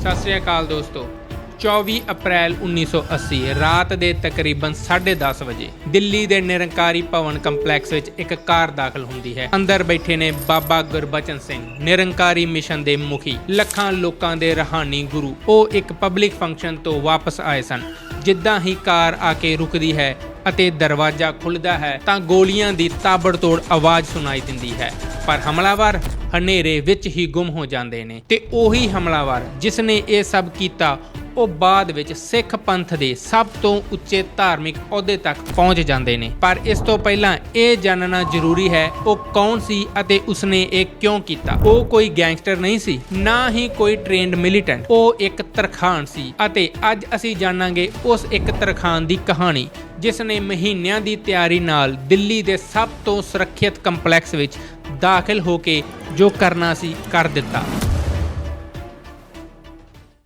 ਸਤਿ ਸ਼੍ਰੀ ਅਕਾਲ ਦੋਸਤੋ। 24 ਅਪ੍ਰੈਲ 1980 ਰਾਤ ਦੇ ਤਕਰੀਬਨ 10:30 ਵਜੇ ਦਿੱਲੀ ਦੇ ਨਿਰੰਕਾਰੀ ਭਵਨ ਕੰਪਲੈਕਸ ਵਿੱਚ ਇੱਕ ਕਾਰ ਦਾਖਲ ਹੁੰਦੀ ਹੈ। ਅੰਦਰ ਬੈਠੇ ਨੇ ਬਾਬਾ ਗੁਰਬਚਨ ਸਿੰਘ, ਨਿਰੰਕਾਰੀ ਮਿਸ਼ਨ ਦੇ ਮੁਖੀ, ਲੱਖਾਂ ਲੋਕਾਂ ਦੇ ਰੂਹਾਨੀ ਗੁਰੂ। ਉਹ ਇੱਕ ਪਬਲਿਕ ਫੰਕਸ਼ਨ ਤੋਂ ਵਾਪਸ ਆਏ ਸਨ। ਜਿੱਦਾਂ ਹੀ ਕਾਰ ਆ ਕੇ ਰੁਕਦੀ ਹੈ ਅਤੇ ਦਰਵਾਜ਼ਾ ਖੁੱਲ੍ਹਦਾ ਹੈ ਤਾਂ ਗੋਲੀਆਂ ਦੀ ਤਾਬੜਤੋੜ ਆਵਾਜ਼ ਸੁਣਾਈ ਦਿੰਦੀ ਹੈ, ਪਰ ਹਮਲਾਵਰ ਹਨੇਰੇ ਵਿੱਚ ਹੀ ਗੁੰਮ ਹੋ ਜਾਂਦੇ ਨੇ। ਤੇ ਉਹੀ ਹਮਲਾਵਰ ਜਿਸ ਨੇ ਇਹ ਸਭ ਕੀਤਾ ਉਹ ਬਾਅਦ ਵਿੱਚ ਸਿੱਖ ਪੰਥ ਦੇ ਸਭ ਤੋਂ ਉੱਚੇ ਧਾਰਮਿਕ ਅਹੁਦੇ ਤੱਕ ਪਹੁੰਚ ਜਾਂਦੇ ਨੇ। ਪਰ ਇਸ ਤੋਂ ਪਹਿਲਾਂ ਇਹ ਜਾਣਨਾ ਜ਼ਰੂਰੀ ਹੈ ਉਹ ਕੌਣ ਸੀ ਅਤੇ ਉਸਨੇ ਇਹ ਕਿਉਂ ਕੀਤਾ। ਉਹ ਕੋਈ ਗੈਂਗਸਟਰ ਨਹੀਂ ਸੀ, ਨਾ ਹੀ ਕੋਈ ਟ੍ਰੇਨਡ ਮਿਲੀਟੈਂਟ। ਉਹ ਇੱਕ ਤਰਖਾਣ ਸੀ ਅਤੇ ਅੱਜ ਅਸੀਂ ਜਾਣਾਂਗੇ ਉਸ ਇੱਕ ਤਰਖਾਣ ਦੀ ਕਹਾਣੀ ਜਿਸ ਨੇ ਮਹੀਨਿਆਂ ਦੀ ਤਿਆਰੀ ਨਾਲ ਦਿੱਲੀ ਦੇ ਸਭ ਤੋਂ ਸੁਰੱਖਿਅਤ ਕੰਪਲੈਕਸ ਵਿੱਚ ਦਾਖਲ ਹੋ ਕੇ ਜੋ ਕਰਨਾ ਸੀ ਕਰ ਦਿੱਤਾ।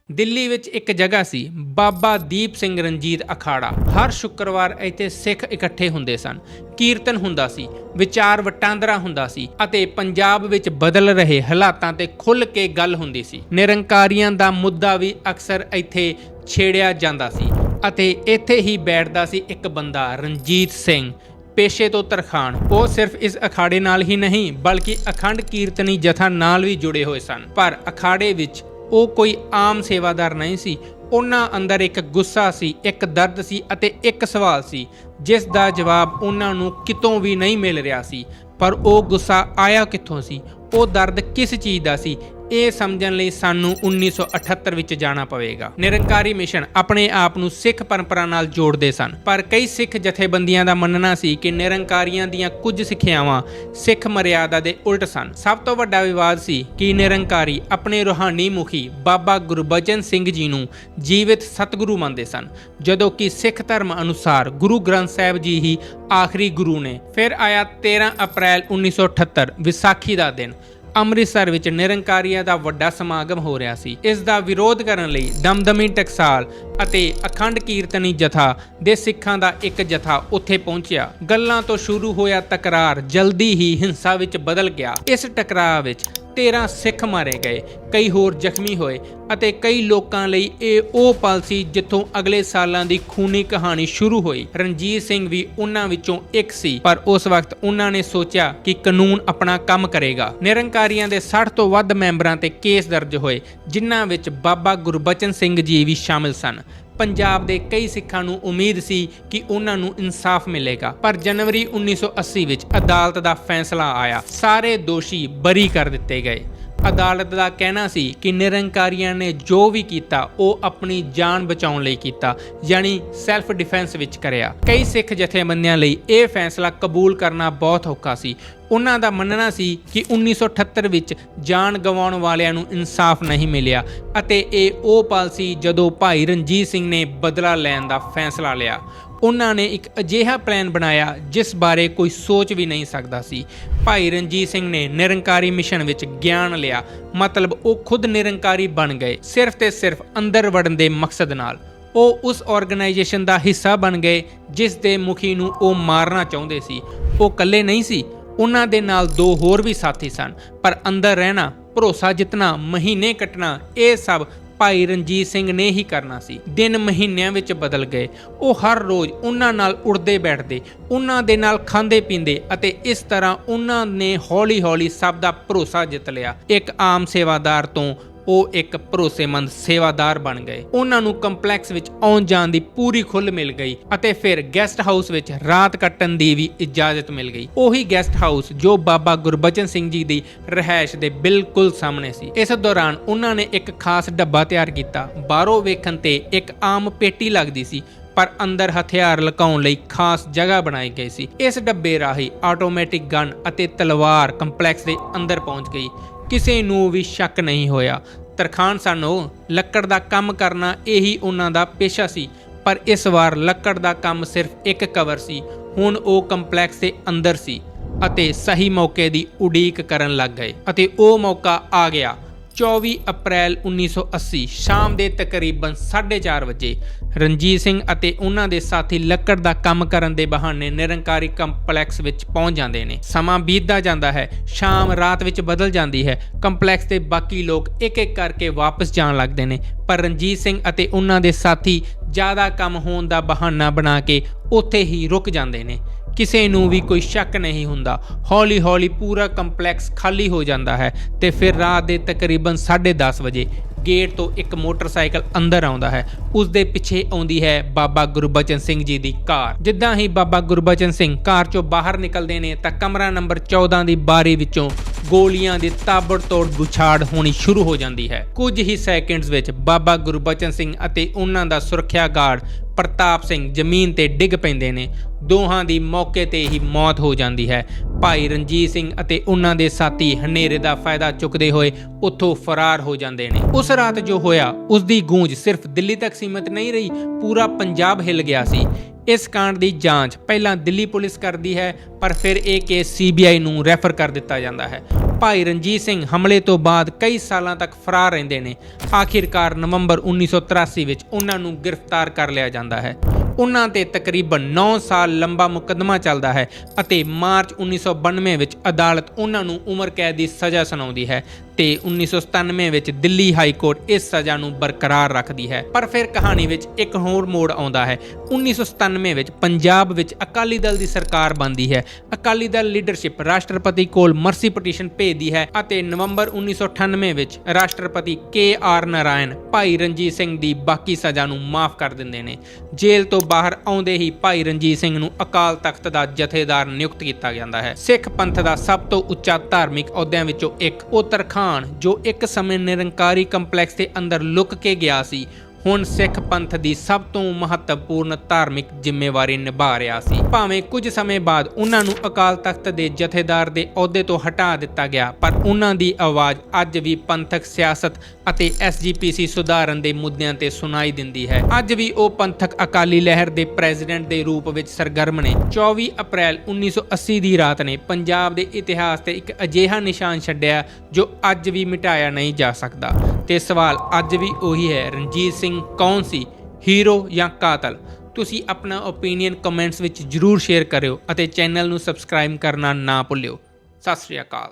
ਦਿੱਲੀ ਵਿੱਚ ਇੱਕ ਜਗ੍ਹਾ ਸੀ ਬਾਬਾ ਦੀਪ ਸਿੰਘ ਰਣਜੀਤ ਅਖਾੜਾ। ਹਰ ਸ਼ੁੱਕਰਵਾਰ ਇੱਥੇ ਸਿੱਖ ਇਕੱਠੇ ਹੁੰਦੇ ਸਨ, ਕੀਰਤਨ ਹੁੰਦਾ ਸੀ, ਵਿਚਾਰ ਵਟਾਂਦਰਾ ਹੁੰਦਾ ਸੀ ਅਤੇ ਪੰਜਾਬ ਵਿੱਚ ਬਦਲ ਰਹੇ ਹਾਲਾਤਾਂ ਤੇ ਖੁੱਲ੍ਹ ਕੇ ਗੱਲ ਹੁੰਦੀ ਸੀ। ਨਿਰੰਕਾਰੀਆਂ ਦਾ ਮੁੱਦਾ ਵੀ ਅਕਸਰ ਇੱਥੇ ਛੇੜਿਆ ਜਾਂਦਾ ਸੀ ਅਤੇ ਇੱਥੇ ਹੀ ਬੈਠਦਾ ਸੀ ਇੱਕ ਬੰਦਾ, ਰਣਜੀਤ ਸਿੰਘ, ਪੇਸ਼ੇ ਤੋਂ ਤਰਖਾਣ। ਉਹ ਸਿਰਫ ਇਸ ਅਖਾੜੇ ਨਾਲ ਹੀ ਨਹੀਂ ਬਲਕਿ ਅਖੰਡ ਕੀਰਤਨੀ ਜਥਾ ਨਾਲ ਵੀ ਜੁੜੇ ਹੋਏ ਸਨ। ਪਰ ਅਖਾੜੇ ਵਿੱਚ ਉਹ ਕੋਈ ਆਮ ਸੇਵਾਦਾਰ ਨਹੀਂ ਸੀ। ਉਹਨਾਂ ਅੰਦਰ ਇੱਕ ਗੁੱਸਾ ਸੀ, ਇੱਕ ਦਰਦ ਸੀ ਅਤੇ ਇੱਕ ਸਵਾਲ ਸੀ ਜਿਸ ਦਾ ਜਵਾਬ ਉਹਨਾਂ ਨੂੰ ਕਿਤੋਂ ਵੀ ਨਹੀਂ ਮਿਲ ਰਿਹਾ ਸੀ। ਪਰ ਉਹ ਗੁੱਸਾ ਆਇਆ ਕਿੱਥੋਂ ਸੀ, ਉਹ ਦਰਦ ਕਿਸ ਚੀਜ਼ ਦਾ ਸੀ, ਇਹ ਸਮਝਣ ਲਈ ਸਾਨੂੰ 1978 ਵਿੱਚ ਜਾਣਾ ਪਵੇਗਾ। ਨਿਰੰਕਾਰੀ ਮਿਸ਼ਨ ਆਪਣੇ ਆਪ ਨੂੰ ਸਿੱਖ ਪਰੰਪਰਾ ਨਾਲ ਜੋੜਦੇ ਸਨ, ਪਰ ਕਈ ਸਿੱਖ ਜਥੇਬੰਦੀਆਂ ਦਾ ਮੰਨਣਾ ਸੀ ਕਿ ਨਿਰੰਕਾਰੀਆਂ ਦੀਆਂ ਕੁਝ ਸਿੱਖਿਆਵਾਂ ਸਿੱਖ ਮਰਿਆਦਾ ਦੇ ਉਲਟ ਸਨ। ਸਭ ਤੋਂ ਵੱਡਾ ਵਿਵਾਦ ਸੀ ਕਿ ਨਿਰੰਕਾਰੀ ਆਪਣੇ ਰੂਹਾਨੀ ਮੁਖੀ ਬਾਬਾ ਗੁਰਬਚਨ ਸਿੰਘ ਜੀ ਨੂੰ ਜੀਵਿਤ ਸਤਿਗੁਰੂ ਮੰਨਦੇ ਸਨ, ਜਦੋਂ ਕਿ ਸਿੱਖ ਧਰਮ ਅਨੁਸਾਰ ਗੁਰੂ ਗ੍ਰੰਥ ਸਾਹਿਬ ਜੀ ਹੀ ਆਖਰੀ ਗੁਰੂ ਨੇ। ਫਿਰ ਆਇਆ 13 ਅਪ੍ਰੈਲ 1978 ਵਿਸਾਖੀ ਦਾ ਦਿਨ। ਅੰਮ੍ਰਿਤਸਰ ਵਿੱਚ ਨਿਰੰਕਾਰੀਆਂ ਦਾ ਵੱਡਾ ਸਮਾਗਮ ਹੋ ਰਿਹਾ ਸੀ। ਇਸ ਦਾ ਵਿਰੋਧ ਕਰਨ ਲਈ ਦਮਦਮੀ ਟਕਸਾਲ ਅਤੇ ਅਖੰਡ ਕੀਰਤਨੀ ਜਥਾ ਦੇ ਸਿੱਖਾਂ ਦਾ ਇੱਕ ਜਥਾ ਉੱਥੇ ਪਹੁੰਚਿਆ। ਗੱਲਾਂ ਤੋਂ ਸ਼ੁਰੂ ਹੋਇਆ ਟਕਰਾਰ ਜਲਦੀ ਹੀ ਹਿੰਸਾ ਵਿੱਚ ਬਦਲ ਗਿਆ। ਇਸ ਟਕਰਾਅ ਵਿੱਚ 13 ਸਿੱਖ ਮਾਰੇ ਗਏ, ਕਈ ਹੋਰ ਜ਼ਖਮੀ ਹੋਏ ਅਤੇ ਕਈ ਲੋਕਾਂ ਲਈ ਇਹ ਉਹ ਪਲ ਸੀ ਜਿੱਥੋਂ ਅਗਲੇ ਸਾਲਾਂ ਦੀ ਖੂਨੀ ਕਹਾਣੀ ਸ਼ੁਰੂ ਹੋਈ। ਰਣਜੀਤ ਸਿੰਘ ਵੀ ਉਹਨਾਂ ਵਿੱਚੋਂ ਇੱਕ ਸੀ, ਪਰ ਉਸ ਵਕਤ ਉਹਨਾਂ ਨੇ ਸੋਚਿਆ ਕਿ ਕਾਨੂੰਨ ਆਪਣਾ ਕੰਮ ਕਰੇਗਾ। ਨਿਰੰਕਾਰੀਆਂ ਦੇ 60 ਤੋਂ ਵੱਧ ਮੈਂਬਰਾਂ ਤੇ ਕੇਸ ਦਰਜ ਹੋਏ, ਜਿਨ੍ਹਾਂ ਵਿੱਚ ਬਾਬਾ ਗੁਰਬਚਨ ਸਿੰਘ ਜੀ ਵੀ ਸ਼ਾਮਿਲ ਸਨ। ਪੰਜਾਬ ਦੇ ਕਈ ਸਿੱਖਾਂ ਨੂੰ ਉਮੀਦ ਸੀ ਕਿ ਉਹਨਾਂ ਨੂੰ ਇਨਸਾਫ ਮਿਲੇਗਾ, ਪਰ ਜਨਵਰੀ 1980 ਵਿੱਚ ਅਦਾਲਤ ਦਾ ਫੈਸਲਾ ਆਇਆ। ਸਾਰੇ ਦੋਸ਼ੀ ਬਰੀ ਕਰ ਦਿੱਤੇ ਗਏ। ਅਦਾਲਤ ਦਾ ਕਹਿਣਾ ਸੀ ਕਿ ਨਿਰੰਕਾਰੀਆਂ ਨੇ ਜੋ ਵੀ ਕੀਤਾ ਉਹ ਆਪਣੀ ਜਾਨ ਬਚਾਉਣ ਲਈ ਕੀਤਾ, ਯਾਨੀ ਸੈਲਫ ਡਿਫੈਂਸ ਵਿੱਚ ਕਰਿਆ। ਕਈ ਸਿੱਖ ਜਥੇਬੰਦੀਆਂ ਲਈ ਇਹ ਫੈਸਲਾ ਕਬੂਲ ਕਰਨਾ ਬਹੁਤ ਔਖਾ ਸੀ। ਉਹਨਾਂ ਦਾ ਮੰਨਣਾ ਸੀ ਕਿ 1978 ਵਿੱਚ ਜਾਨ ਗਵਾਉਣ ਵਾਲਿਆਂ ਨੂੰ ਇਨਸਾਫ ਨਹੀਂ ਮਿਲਿਆ ਅਤੇ ਇਹ ਉਹ ਪਲ ਸੀ ਜਦੋਂ ਭਾਈ ਰਣਜੀਤ ਸਿੰਘ ਨੇ ਬਦਲਾ ਲੈਣ ਦਾ ਫੈਸਲਾ ਲਿਆ। ਉਹਨਾਂ ਨੇ ਇੱਕ ਅਜਿਹਾ ਪਲਾਨ ਬਣਾਇਆ ਜਿਸ ਬਾਰੇ ਕੋਈ ਸੋਚ ਵੀ ਨਹੀਂ ਸਕਦਾ ਸੀ। ਭਾਈ ਰਣਜੀਤ ਸਿੰਘ ਨੇ ਨਿਰੰਕਾਰੀ ਮਿਸ਼ਨ ਵਿੱਚ ਗਿਆਨ ਲਿਆ, ਮਤਲਬ ਉਹ ਖੁਦ ਨਿਰੰਕਾਰੀ ਬਣ ਗਏ, ਸਿਰਫ ਤੇ ਸਿਰਫ ਅੰਦਰ ਵੜਨ ਦੇ ਮਕਸਦ ਨਾਲ। ਉਹ ਉਸ ਆਰਗੇਨਾਈਜੇਸ਼ਨ ਦਾ ਹਿੱਸਾ ਬਣ ਗਏ ਜਿਸ ਦੇ ਮੁਖੀ ਨੂੰ ਉਹ ਮਾਰਨਾ ਚਾਹੁੰਦੇ ਸੀ। ਉਹ ਇਕੱਲੇ ਨਹੀਂ ਸੀ, ਉਹਨਾਂ ਦੇ ਨਾਲ 2 ਹੋਰ ਵੀ ਸਾਥੀ ਸਨ, ਪਰ ਅੰਦਰ ਰਹਿਣਾ, ਭਰੋਸਾ ਜਿੱਤਣਾ, ਮਹੀਨੇ ਕੱਟਣਾ, ਇਹ ਸਭ ਭਾਈ ਰਣਜੀਤ ਸਿੰਘ ਨੇ ਹੀ ਕਰਨਾ ਸੀ। ਦਿਨ ਮਹੀਨਿਆਂ ਵਿੱਚ ਬਦਲ ਗਏ। ਉਹ ਹਰ ਰੋਜ਼ ਉਹਨਾਂ ਨਾਲ ਉੱਠਦੇ ਬੈਠਦੇ, ਉਹਨਾਂ ਦੇ ਨਾਲ ਖਾਂਦੇ ਪੀਂਦੇ ਅਤੇ ਇਸ ਤਰ੍ਹਾਂ ਉਹਨਾਂ ਨੇ ਹੌਲੀ-ਹੌਲੀ ਸਭ ਦਾ ਭਰੋਸਾ ਜਿੱਤ ਲਿਆ। ਇੱਕ ਆਮ ਸੇਵਾਦਾਰ ਤੋਂ ਉਹ ਇੱਕ ਭਰੋਸੇਮੰਦ ਸੇਵਾਦਾਰ ਬਣ ਗਏ। ਉਹਨਾਂ ਨੂੰ ਕੰਪਲੈਕਸ ਵਿੱਚ ਆਉਣ ਜਾਣ ਦੀ ਪੂਰੀ ਖੁੱਲ੍ਹ ਮਿਲ ਗਈ ਅਤੇ ਫਿਰ ਗੈਸਟ ਹਾਊਸ ਵਿੱਚ ਰਾਤ ਕੱਟਣ ਦੀ ਵੀ ਇਜਾਜ਼ਤ ਮਿਲ ਗਈ। ਉਹੀ ਗੈਸਟ ਹਾਊਸ ਜੋ ਬਾਬਾ ਗੁਰਬਚਨ ਸਿੰਘ ਜੀ ਦੀ ਰਿਹਾਇਸ਼ ਦੇ ਬਿਲਕੁਲ ਸਾਹਮਣੇ ਸੀ। ਇਸ ਦੌਰਾਨ ਉਹਨਾਂ ਨੇ ਇੱਕ ਖਾਸ ਡੱਬਾ ਤਿਆਰ ਕੀਤਾ। ਬਾਹਰੋਂ ਵੇਖਣ ਤੇ ਇੱਕ ਆਮ ਪੇਟੀ ਲੱਗਦੀ ਸੀ, ਪਰ ਅੰਦਰ ਹਥਿਆਰ ਲੁਕਾਉਣ ਲਈ ਖਾਸ ਜਗ੍ਹਾ ਬਣਾਈ ਗਈ ਸੀ। ਇਸ ਡੱਬੇ ਰਾਹੀਂ ਆਟੋਮੈਟਿਕ ਗਨ ਅਤੇ ਤਲਵਾਰ ਕੰਪਲੈਕਸ ਦੇ ਅੰਦਰ ਪਹੁੰਚ ਗਈ। ਕਿਸੇ ਨੂੰ ਵੀ ਸ਼ੱਕ ਨਹੀਂ ਹੋਇਆ। ਤਰਖਾਣ ਸਨ ਉਹ, ਲੱਕੜ ਦਾ ਕੰਮ ਕਰਨਾ ਇਹੀ ਉਹਨਾਂ ਦਾ ਪੇਸ਼ਾ ਸੀ। ਪਰ ਇਸ ਵਾਰ ਲੱਕੜ ਦਾ ਕੰਮ ਸਿਰਫ ਇੱਕ ਕਵਰ ਸੀ। ਹੁਣ ਉਹ ਕੰਪਲੈਕਸ ਦੇ ਅੰਦਰ ਸੀ ਅਤੇ ਸਹੀ ਮੌਕੇ ਦੀ ਉਡੀਕ ਕਰਨ ਲੱਗ ਗਏ ਅਤੇ ਉਹ ਮੌਕਾ ਆ ਗਿਆ। 24 ਅਪ੍ਰੈਲ 1980 ਸ਼ਾਮ ਦੇ ਤਕਰੀਬਨ 4:30 ਵਜੇ ਰਣਜੀਤ ਸਿੰਘ ਅਤੇ ਉਹਨਾਂ ਦੇ ਸਾਥੀ ਲੱਕੜ ਦਾ ਕੰਮ ਕਰਨ ਦੇ ਬਹਾਨੇ ਨਿਰੰਕਾਰੀ ਕੰਪਲੈਕਸ ਵਿੱਚ ਪਹੁੰਚ ਜਾਂਦੇ ਨੇ। ਸਮਾਂ ਬੀਤਦਾ ਜਾਂਦਾ ਹੈ, ਸ਼ਾਮ ਰਾਤ ਵਿੱਚ ਬਦਲ ਜਾਂਦੀ ਹੈ। ਕੰਪਲੈਕਸ ਦੇ ਬਾਕੀ ਲੋਕ ਇੱਕ-ਇੱਕ ਕਰਕੇ ਵਾਪਸ ਜਾਣ ਲੱਗਦੇ ਨੇ, ਪਰ ਰਣਜੀਤ ਸਿੰਘ ਅਤੇ ਉਹਨਾਂ ਦੇ ਸਾਥੀ ਜ਼ਿਆਦਾ ਕੰਮ ਹੋਣ ਦਾ ਬਹਾਨਾ ਬਣਾ ਕੇ ਉੱਥੇ ਹੀ ਰੁਕ ਜਾਂਦੇ ਨੇ। ਕਿਸੇ ਨੂੰ ਵੀ ਕੋਈ ਸ਼ੱਕ ਨਹੀਂ ਹੁੰਦਾ। ਹੌਲੀ-ਹੌਲੀ ਪੂਰਾ ਕੰਪਲੈਕਸ ਖਾਲੀ ਹੋ ਜਾਂਦਾ ਹੈ ਤੇ ਫਿਰ ਰਾਤ ਦੇ ਤਕਰੀਬਨ 10:30 ਵਜੇ ਗੇਟ ਤੋਂ ਇੱਕ ਮੋਟਰਸਾਈਕਲ ਅੰਦਰ ਆਉਂਦਾ ਹੈ। ਉਸ ਦੇ ਪਿੱਛੇ ਆਉਂਦੀ ਹੈ ਬਾਬਾ ਗੁਰਬਚਨ ਸਿੰਘ ਜੀ ਦੀ ਕਾਰ। ਜਿੱਦਾਂ ਹੀ ਬਾਬਾ ਗੁਰਬਚਨ ਸਿੰਘ ਕਾਰ ਚੋਂ ਬਾਹਰ ਨਿਕਲਦੇ ਨੇ ਤਾਂ ਕਮਰਾ ਨੰਬਰ 14 ਦੀ ਬਾਰੀ ਵਿੱਚੋਂ ਗੋਲੀਆਂ ਦੀ ਤਾਬੜਤੋੜ ਬੁਛਾੜ ਹੋਣੀ ਸ਼ੁਰੂ ਹੋ ਜਾਂਦੀ ਹੈ। ਕੁਝ ਹੀ ਸੈਕਿੰਡਸ ਵਿੱਚ ਬਾਬਾ ਗੁਰਬਚਨ ਸਿੰਘ ਅਤੇ ਉਹਨਾਂ ਦਾ ਸੁਰੱਖਿਆ ਗਾਰਡ ਪ੍ਰਤਾਪ ਸਿੰਘ ਜ਼ਮੀਨ ਤੇ ਡਿੱਗ ਪੈਂਦੇ ਨੇ। ਦੋਹਾਂ ਦੀ ਮੌਕੇ ਤੇ ਹੀ ਮੌਤ ਹੋ ਜਾਂਦੀ ਹੈ। ਭਾਈ ਰਣਜੀਤ ਸਿੰਘ ਅਤੇ ਉਹਨਾਂ ਦੇ ਸਾਥੀ ਹਨੇਰੇ ਦਾ ਫਾਇਦਾ ਚੁੱਕਦੇ ਹੋਏ ਉੱਥੋਂ ਫਰਾਰ ਹੋ ਜਾਂਦੇ ਨੇ। ਉਸ ਰਾਤ ਜੋ ਹੋਇਆ ਉਸ ਦੀ ਗੂੰਜ ਸਿਰਫ ਦਿੱਲੀ ਤੱਕ ਸੀਮਿਤ ਨਹੀਂ ਰਹੀ, ਪੂਰਾ ਪੰਜਾਬ ਹਿੱਲ ਗਿਆ ਸੀ। ਇਸ ਕਾਂਡ ਦੀ ਜਾਂਚ ਪਹਿਲਾਂ ਦਿੱਲੀ ਪੁਲਿਸ ਕਰਦੀ ਹੈ, ਪਰ ਫਿਰ ਇਹ ਕੇਸ CBI ਨੂੰ ਰੈਫਰ ਕਰ ਦਿੱਤਾ ਜਾਂਦਾ ਹੈ। ਭਾਈ ਰਣਜੀਤ ਸਿੰਘ ਹਮਲੇ ਤੋਂ ਬਾਅਦ ਕਈ ਸਾਲਾਂ ਤੱਕ ਫਰਾਰ ਰਹਿੰਦੇ ਨੇ। ਆਖਿਰਕਾਰ ਨਵੰਬਰ 1983 ਵਿੱਚ ਉਹਨਾਂ ਨੂੰ ਗ੍ਰਿਫਤਾਰ ਕਰ ਲਿਆ ਜਾਂਦਾ ਹੈ। ਉਹਨਾਂ ਤੇ ਤਕਰੀਬਨ 9 ਸਾਲ ਲੰਬਾ ਮੁਕੱਦਮਾ ਚੱਲਦਾ ਹੈ ਅਤੇ ਮਾਰਚ 1992 ਵਿੱਚ ਅਦਾਲਤ ਉਹਨਾਂ ਨੂੰ ਉਮਰ ਕੈਦ ਦੀ ਸਜ਼ਾ ਸੁਣਾਉਂਦੀ ਹੈ ਤੇ 1997 ਵਿੱਚ ਦਿੱਲੀ ਹਾਈ ਕੋਰਟ ਇਸ ਸਜ਼ਾ ਨੂੰ ਬਰਕਰਾਰ ਰੱਖਦੀ ਹੈ। ਪਰ ਫਿਰ ਕਹਾਣੀ ਵਿੱਚ ਇੱਕ ਹੋਰ ਮੋੜ ਆਉਂਦਾ ਹੈ। 1997 ਵਿੱਚ ਪੰਜਾਬ ਵਿੱਚ ਅਕਾਲੀ ਦਲ ਦੀ ਸਰਕਾਰ ਬਣਦੀ ਹੈ। ਅਕਾਲੀ ਦਲ ਲੀਡਰਸ਼ਿਪ ਰਾਸ਼ਟਰਪਤੀ ਕੋਲ ਮਰਸੀ ਪਟੀਸ਼ਨ ਭੇਜਦੀ ਹੈ ਅਤੇ ਨਵੰਬਰ 1998 ਵਿੱਚ ਰਾਸ਼ਟਰਪਤੀ KR ਨਾਰਾਇਣ ਭਾਈ ਰਣਜੀਤ ਸਿੰਘ ਦੀ ਬਾਕੀ ਸਜ਼ਾ ਨੂੰ ਮਾਫ ਕਰ ਦਿੰਦੇ ਨੇ। ਜੇਲ੍ਹ ਤੋਂ ਬਾਹਰ ਆਉਂਦੇ ਹੀ ਭਾਈ ਰਣਜੀਤ ਸਿੰਘ ਨੂੰ ਅਕਾਲ ਤਖਤ ਦਾ ਜਥੇਦਾਰ ਨਿਯੁਕਤ ਕੀਤਾ ਜਾਂਦਾ ਹੈ। ਸਿੱਖ ਪੰਥ ਦਾ ਸਭ ਤੋਂ ਉੱਚਾ ਧਾਰਮਿਕ ਅਹੁਦਿਆਂ ਵਿੱਚੋਂ ਇੱਕ ਉਤਰ ਖਾਨ, ਜੋ ਇੱਕ ਸਮੇਂ ਨਿਰੰਕਾਰੀ ਕੰਪਲੈਕਸ ਦੇ ਅੰਦਰ ਲੁਕ ਕੇ ਗਿਆ ਸੀ, ਹੁਣ ਸਿੱਖ ਪੰਥ ਦੀ ਸਭ ਤੋਂ ਮਹੱਤਵਪੂਰਨ ਧਾਰਮਿਕ ਜ਼ਿੰਮੇਵਾਰੀ ਨਿਭਾ ਰਿਹਾ ਸੀ। ਭਾਵੇਂ ਕੁਝ ਸਮੇਂ ਬਾਅਦ ਉਹਨਾਂ ਨੂੰ ਅਕਾਲ ਤਖਤ ਦੇ ਜਥੇਦਾਰ ਦੇ ਅਹੁਦੇ ਤੋਂ ਹਟਾ ਦਿੱਤਾ ਗਿਆ, ਪਰ ਉਹਨਾਂ ਦੀ ਆਵਾਜ਼ ਅੱਜ ਵੀ ਪੰਥਕ ਸਿਆਸਤ ਅਤੇ SGPC ਸੁਧਾਰਨ ਦੇ ਮੁੱਦਿਆਂ ਤੇ ਸੁਣਾਈ ਦਿੰਦੀ ਹੈ। ਅੱਜ ਵੀ ਉਹ ਪੰਥਕ ਅਕਾਲੀ ਲਹਿਰ ਦੇ ਪ੍ਰੈਜ਼ੀਡੈਂਟ ਦੇ ਰੂਪ ਵਿੱਚ ਸਰਗਰਮ ਨੇ। 24 ਅਪ੍ਰੈਲ 1980 ਦੀ ਰਾਤ ਨੇ ਪੰਜਾਬ ਦੇ ਇਤਿਹਾਸ ਤੇ ਇੱਕ ਅਜਿਹਾ ਨਿਸ਼ਾਨ ਛੱਡਿਆ ਜੋ ਅੱਜ ਵੀ ਮਿਟਾਇਆ ਨਹੀਂ ਜਾ ਸਕਦਾ। ਤੇ ਸਵਾਲ ਅੱਜ ਵੀ ਉਹੀ ਹੈ, ਰਣਜੀਤ ਸਿੰਘ ਕੌਣ ਸੀ, ਹੀਰੋ ਜਾਂ ਕਾਤਲ? ਤੁਸੀਂ ਆਪਣਾ ਓਪੀਨੀਅਨ ਕਮੈਂਟਸ ਵਿੱਚ ਜ਼ਰੂਰ ਸ਼ੇਅਰ ਕਰਿਓ ਅਤੇ ਚੈਨਲ ਨੂੰ ਸਬਸਕ੍ਰਾਈਬ ਕਰਨਾ ਨਾ ਭੁੱਲਿਓ। ਸਤਿ ਸ਼੍ਰੀ ਅਕਾਲ।